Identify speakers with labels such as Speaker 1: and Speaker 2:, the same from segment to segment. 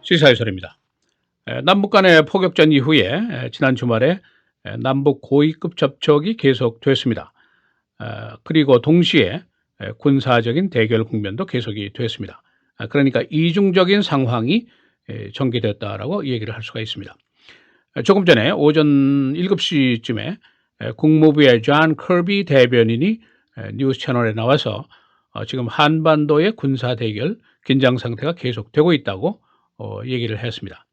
Speaker 1: 시사해설입니다. 남북 간의 포격전 이후에 지난 주말에 남북 고위급 접촉이 계속됐습니다. 그리고 동시에 군사적인 대결 국면도 계속이 됐습니다. 그러니까 이중적인 상황이 전개됐다라고 얘기를 할 수가 있습니다. 조금 전에 오전 7시쯤에 국무부의 존 커비 대변인이 뉴스 채널에 나와서 지금 한반도의 군사 대결 긴장 상태가 계속되고 있다고 얘기를 했습니다.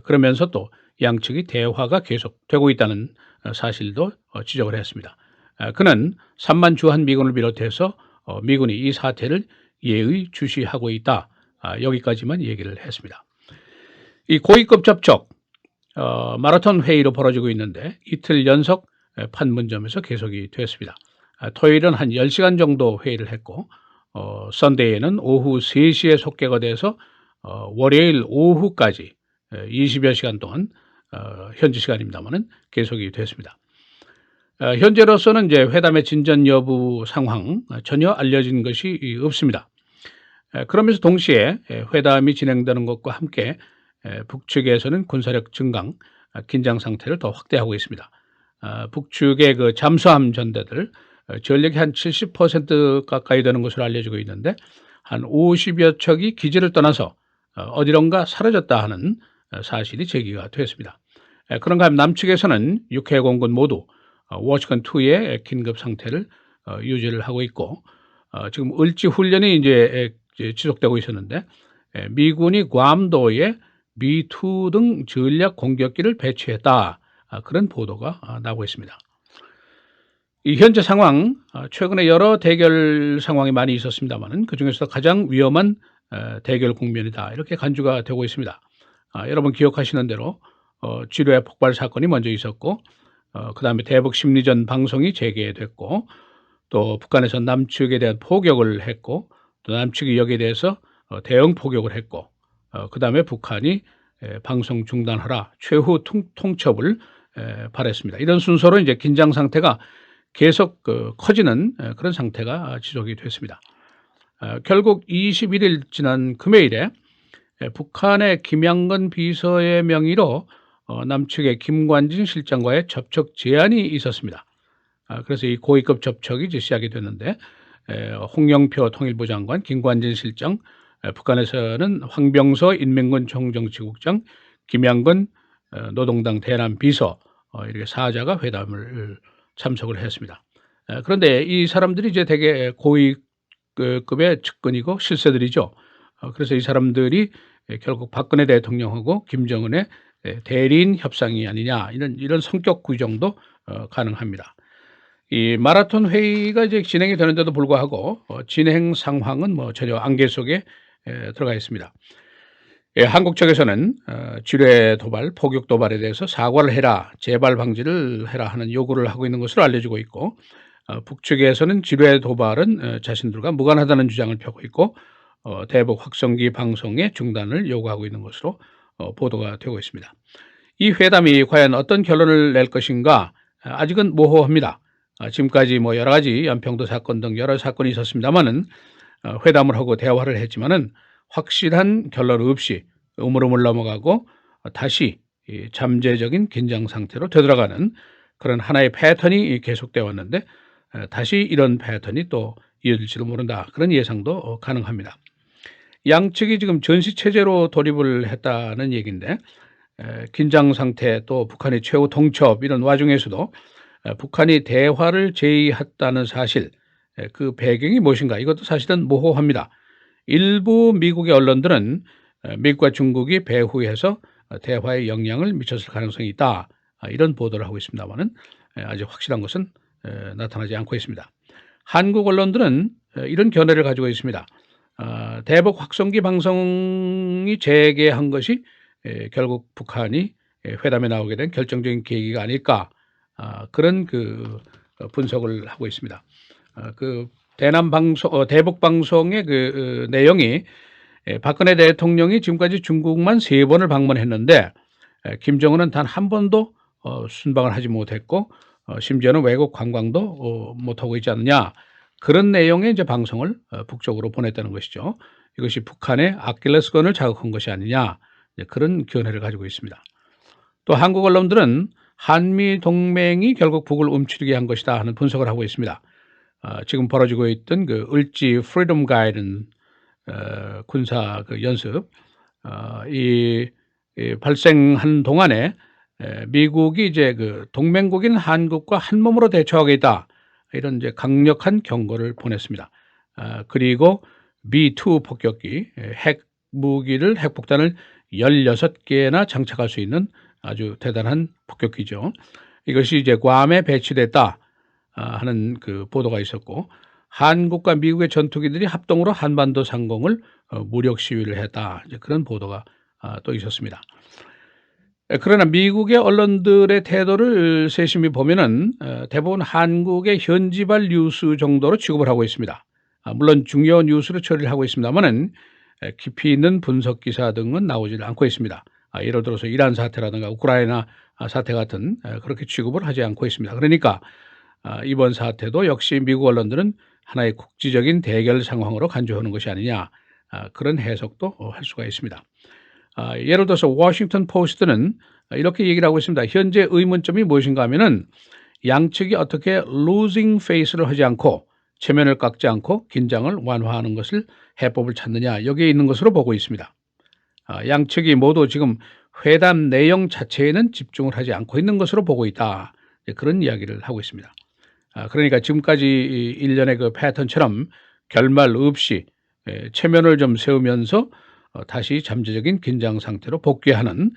Speaker 1: 그러면서 또 양측이 대화가 계속되고 있다는 사실도 지적을 했습니다. 그는 3만 주한 미군을 비롯해서 미군이 이 사태를 예의주시하고 있다. 여기까지만 얘기를 했습니다. 이 고위급 접촉 마라톤 회의로 벌어지고 있는데 이틀 연속 판문점에서 계속이 됐습니다. 토요일은 한 10시간 정도 회의를 했고 선데이에는 오후 3시에 속개가 돼서 월요일 오후까지 20여 시간 동안 현지 시간입니다만은 계속이 됐습니다. 현재로서는 이제 회담의 진전 여부 상황 전혀 알려진 것이 없습니다. 그러면서 동시에 회담이 진행되는 것과 함께 북측에서는 군사력 증강, 긴장 상태를 더 확대하고 있습니다. 북측의 그 잠수함 전대들 전력이 한 70% 가까이 되는 것으로 알려지고 있는데 한 50여 척이 기지를 떠나서 어디론가 사라졌다 하는 사실이 제기가 됐습니다. 그런가 하면 남측에서는 6해 공군 모두 워치건 2의 긴급 상태를 유지를 하고 있고 지금 을지 훈련이 이제 지속되고 있었는데 미군이 괌도에 B2 등 전략 공격기를 배치했다 그런 보도가 나오고 있습니다. 이 현재 상황 최근에 여러 대결 상황이 많이 있었습니다만 그중에서 가장 위험한 대결 국면이다 이렇게 간주가 되고 있습니다. 여러분 기억하시는 대로 지뢰 폭발 사건이 먼저 있었고 그 다음에 대북 심리전 방송이 재개됐고 또 북한에서 남측에 대한 포격을 했고 또 남측이 여기에 대해서 대응 포격을 했고 그 다음에 북한이 방송 중단하라 최후 통첩을 발했습니다. 이런 순서로 이제 긴장 상태가 계속 커지는 그런 상태가 지속이 됐습니다. 결국 21일 지난 금요일에 북한의 김양건 비서의 명의로 남측의 김관진 실장과의 접촉 제안이 있었습니다. 그래서 이 고위급 접촉이 이제 시작이 됐는데 홍영표 통일부 장관, 김관진 실장, 북한에서는 황병서 인민군 총정치국장, 김양건 노동당 대남 비서 이렇게 사자가 회담을 참석을 했습니다. 그런데 이 사람들이 이제 되게 고위급의 측근이고 실세들이죠. 그래서 이 사람들이 결국 박근혜 대통령하고 김정은의 대리인 협상이 아니냐 이런 성격 구정도 가능합니다. 이 마라톤 회의가 이제 진행이 되는데도 불구하고 진행 상황은 뭐 전혀 안개 속에 들어가 있습니다. 한국 측에서는 지뢰 도발, 포격 도발에 대해서 사과를 해라, 재발 방지를 해라 하는 요구를 하고 있는 것으로 알려지고 있고 북측에서는 지뢰 도발은 자신들과 무관하다는 주장을 펴고 있고 대북 확성기 방송의 중단을 요구하고 있는 것으로 보도가 되고 있습니다. 이 회담이 과연 어떤 결론을 낼 것인가 아직은 모호합니다. 지금까지 뭐 여러 가지 연평도 사건 등 여러 사건이 있었습니다만은 회담을 하고 대화를 했지만은 확실한 결론 없이 우물우물 넘어가고 다시 잠재적인 긴장 상태로 되돌아가는 그런 하나의 패턴이 계속되어 왔는데 다시 이런 패턴이 또 이어질지도 모른다 그런 예상도 가능합니다. 양측이 지금 전시체제로 돌입을 했다는 얘기인데 긴장 상태 또 북한의 최후 통첩 이런 와중에서도 북한이 대화를 제의했다는 사실 그 배경이 무엇인가 이것도 사실은 모호합니다. 일부 미국의 언론들은 미국과 중국이 배후에서 대화에 영향을 미쳤을 가능성이 있다 이런 보도를 하고 있습니다만은 아직 확실한 것은 나타나지 않고 있습니다. 한국 언론들은 이런 견해를 가지고 있습니다. 대북 확성기 방송이 재개한 것이 결국 북한이 회담에 나오게 된 결정적인 계기가 아닐까 그런 그 분석을 하고 있습니다. 그 대남 방송, 대북 방송의 그 내용이 박근혜 대통령이 지금까지 중국만 3번을 방문했는데 김정은은 단 한 번도 순방을 하지 못했고 심지어는 외국 관광도 못하고 있지 않느냐 그런 내용의 이제 방송을 북쪽으로 보냈다는 것이죠. 이것이 북한의 아킬레스건을 자극한 것이 아니냐 그런 견해를 가지고 있습니다. 또 한국 언론들은 한미 동맹이 결국 북을 움츠리게 한 것이다 하는 분석을 하고 있습니다. 지금 벌어지고 있던 그 을지 프리덤 가이든 군사 그 연습 이 발생한 동안에 미국이 이제 그 동맹국인 한국과 한 몸으로 대처하겠다 이런 이제 강력한 경고를 보냈습니다. 그리고 B2 폭격기 핵 무기를 핵폭탄을 16개나 장착할 수 있는 아주 대단한 폭격기죠. 이것이 이제 괌에 배치됐다 하는 그 보도가 있었고, 한국과 미국의 전투기들이 합동으로 한반도 상공을 무력 시위를 했다, 이제 그런 보도가 또 있었습니다. 그러나 미국의 언론들의 태도를 세심히 보면은 대부분 한국의 현지발 뉴스 정도로 취급을 하고 있습니다. 물론 중요한 뉴스로 처리를 하고 있습니다만은 깊이 있는 분석 기사 등은 나오지 않고 있습니다. 예를 들어서 이란 사태라든가 우크라이나 사태 같은 그렇게 취급을 하지 않고 있습니다. 그러니까 이번 사태도 역시 미국 언론들은 하나의 국지적인 대결 상황으로 간주하는 것이 아니냐, 그런 해석도 할 수가 있습니다. 예를 들어서 워싱턴 포스트는 이렇게 얘기를 하고 있습니다. 현재 의문점이 무엇인가 하면은 양측이 어떻게 losing face를 하지 않고 체면을 깎지 않고 긴장을 완화하는 것을 해법을 찾느냐, 여기에 있는 것으로 보고 있습니다. 양측이 모두 지금 회담 내용 자체에는 집중을 하지 않고 있는 것으로 보고 있다, 그런 이야기를 하고 있습니다. 그러니까 지금까지 일련의 그 패턴처럼 결말 없이 체면을 좀 세우면서 다시 잠재적인 긴장 상태로 복귀하는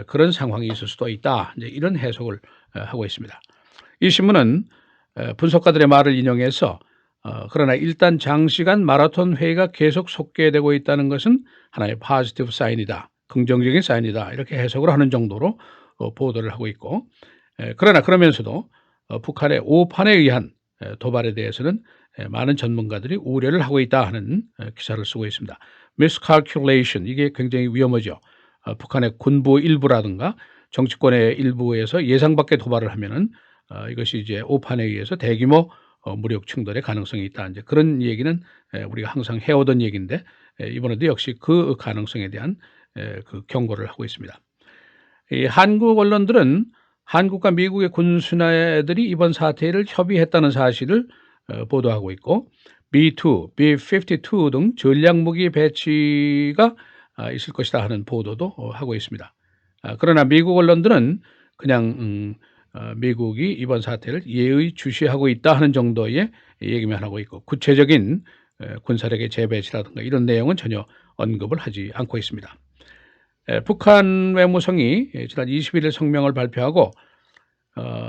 Speaker 1: 그런 상황이 있을 수도 있다, 이제 이런 해석을 하고 있습니다. 이 신문은 분석가들의 말을 인용해서 그러나 일단 장시간 마라톤 회의가 계속 속개되고 있다는 것은 하나의 포지티브 사인이다, 긍정적인 사인이다, 이렇게 해석을 하는 정도로 보도를 하고 있고, 그러나 그러면서도 북한의 오판에 의한 도발에 대해서는 많은 전문가들이 우려를 하고 있다 하는 기사를 쓰고 있습니다. miscalculation, 이게 굉장히 위험하죠. 북한의 군부 일부라든가 정치권의 일부에서 예상 밖의 도발을 하면은 이것이 이제 오판에 의해서 대규모 무력 충돌의 가능성이 있다, 이제 그런 얘기는 우리가 항상 해오던 얘기인데 이번에도 역시 그 가능성에 대한 그 경고를 하고 있습니다. 이 한국 언론들은 한국과 미국의 군수나들이 이번 사태를 협의했다는 사실을 보도하고 있고, B2, B-52 등 전략무기 배치가 있을 것이다 하는 보도도 하고 있습니다. 그러나 미국 언론들은 그냥 미국이 이번 사태를 예의주시하고 있다 하는 정도의 얘기만 하고 있고, 구체적인 군사력의 재배치라든가 이런 내용은 전혀 언급을 하지 않고 있습니다. 북한 외무성이 지난 21일 성명을 발표하고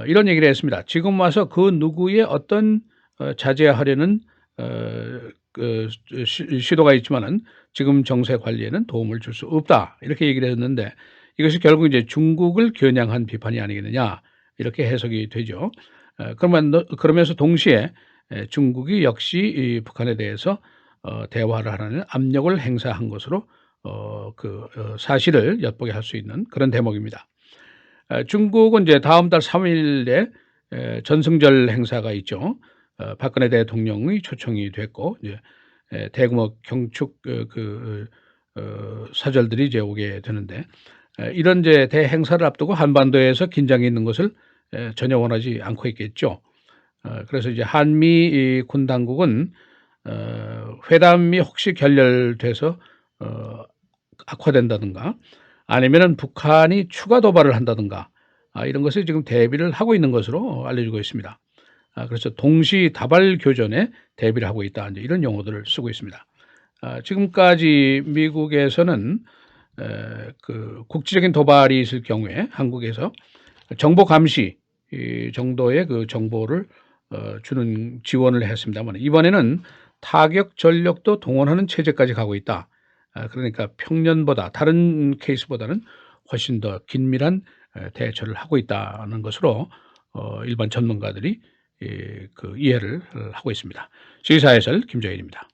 Speaker 1: 이런 얘기를 했습니다. 지금 와서 그 누구의 어떤 자제하려는 시도가 있지만은 지금 정세 관리에는 도움을 줄 수 없다, 이렇게 얘기를 했는데 이것이 결국 이제 중국을 겨냥한 비판이 아니겠느냐, 이렇게 해석이 되죠. 그러면서 동시에 중국이 역시 이 북한에 대해서 대화를 하라는 압력을 행사한 것으로 사실을 엿보게 할 수 있는 그런 대목입니다. 중국은 이제 다음 달 3일에 전승절 행사가 있죠. 박근혜 대통령이 초청이 됐고 이제 대규모 경축 사절들이 이제 오게 되는데, 이런 이제 대행사를 앞두고 한반도에서 긴장이 있는 것을 전혀 원하지 않고 있겠죠. 그래서 이제 한미 군 당국은 회담이 혹시 결렬돼서 악화된다든가 아니면은 북한이 추가 도발을 한다든가 이런 것을 지금 대비를 하고 있는 것으로 알려지고 있습니다. 그래서 동시 다발 교전에 대비를 하고 있다, 이제 이런 용어들을 쓰고 있습니다. 지금까지 미국에서는 그 국지적인 도발이 있을 경우에 한국에서 정보 감시 정도의 그 정보를 주는 지원을 했습니다만, 이번에는 타격 전력도 동원하는 체제까지 가고 있다. 그러니까 평년보다 다른 케이스보다는 훨씬 더 긴밀한 대처를 하고 있다는 것으로 일반 전문가들이 그 이해를 하고 있습니다. 시사해설 김정일입니다.